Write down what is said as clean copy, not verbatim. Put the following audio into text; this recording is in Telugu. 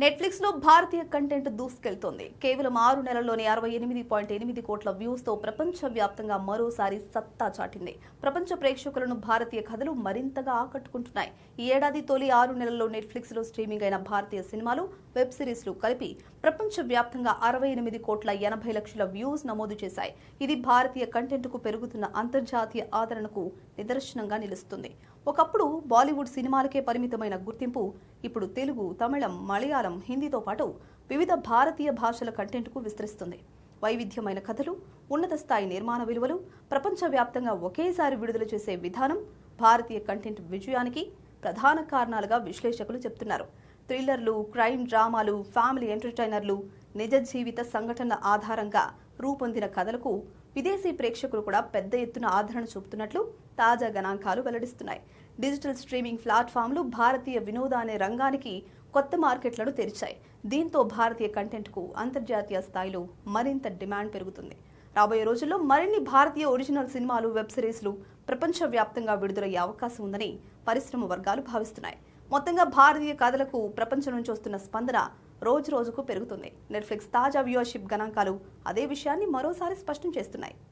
నెట్ఫ్లిక్స్ లో భారతీయ కంటెంట్ దూసుకెళ్తోంది. కేవలం 6 నెలల్లోనే 68.8 కోట్ల వ్యూస్ తో ప్రపంచ వ్యాప్తంగా మరోసారి సత్తా చాటింది. ప్రపంచ ప్రేక్షకులను భారతీయ కథలు మరింతగా ఆకట్టుకుంటున్నాయి. ఈ ఏడాది తొలి 6 నెలల్లో నెట్ఫ్లిక్స్ లో స్ట్రీమింగ్ అయిన భారతీయ సినిమాలు, వెబ్ సిరీస్లు కలిపి ప్రపంచ వ్యాప్తంగా 68 కోట్ల 80 లక్షల వ్యూస్ నమోదు చేశాయి. ఇది భారతీయ కంటెంట్ కు పెరుగుతున్న అంతర్జాతీయ ఆదరణకు నిదర్శనంగా నిలుస్తుంది. ఒకప్పుడు బాలీవుడ్ సినిమాలకే పరిమితమైన గుర్తింపు ఇప్పుడు తెలుగు, తమిళం, మలయాళం, హిందీతో పాటు వివిధ భారతీయ భాషల కంటెంట్కు విస్తరిస్తుంది. వైవిధ్యమైన కథలు, ఉన్నత స్థాయి నిర్మాణ విలువలు, ప్రపంచవ్యాప్తంగా ఒకేసారి విడుదల చేసే విధానం భారతీయ కంటెంట్ విజయానికి ప్రధాన కారణాలుగా విశ్లేషకులు చెబుతున్నారు. థ్రిల్లర్లు, క్రైమ్ డ్రామాలు, ఫ్యామిలీ ఎంటర్టైనర్లు, నిజ జీవిత సంఘటనల ఆధారంగా రూపొందిన కథలకు విదేశీ ప్రేక్షకులు కూడా పెద్ద ఎత్తున ఆదరణ చూపుతున్నట్లు తాజా గణాంకాలు వెల్లడిస్తున్నాయి. డిజిటల్ స్ట్రీమింగ్ ప్లాట్ఫామ్లు భారతీయ వినోదాన్ని రంగానికి కొత్త మార్కెట్లను తెరిచాయి. దీంతో భారతీయ కంటెంట్కు అంతర్జాతీయ స్థాయిలో మరింత డిమాండ్ పెరుగుతుంది. రాబోయే రోజుల్లో మరిన్ని భారతీయ ఒరిజినల్ సినిమాలు, వెబ్ సిరీస్లు ప్రపంచవ్యాప్తంగా విడుదలయ్యే అవకాశం ఉందని పరిశ్రమ వర్గాలు భావిస్తున్నాయి. మొత్తంగా భారతీయ కథలకు ప్రపంచం నుంచి వస్తున్న స్పందన రోజు రోజుకు పెరుగుతుంది. నెట్ఫ్లిక్స్ తాజా వ్యూవర్షిప్ గణాంకాలు అదే విషయాన్ని మరోసారి స్పష్టం చేస్తున్నాయి.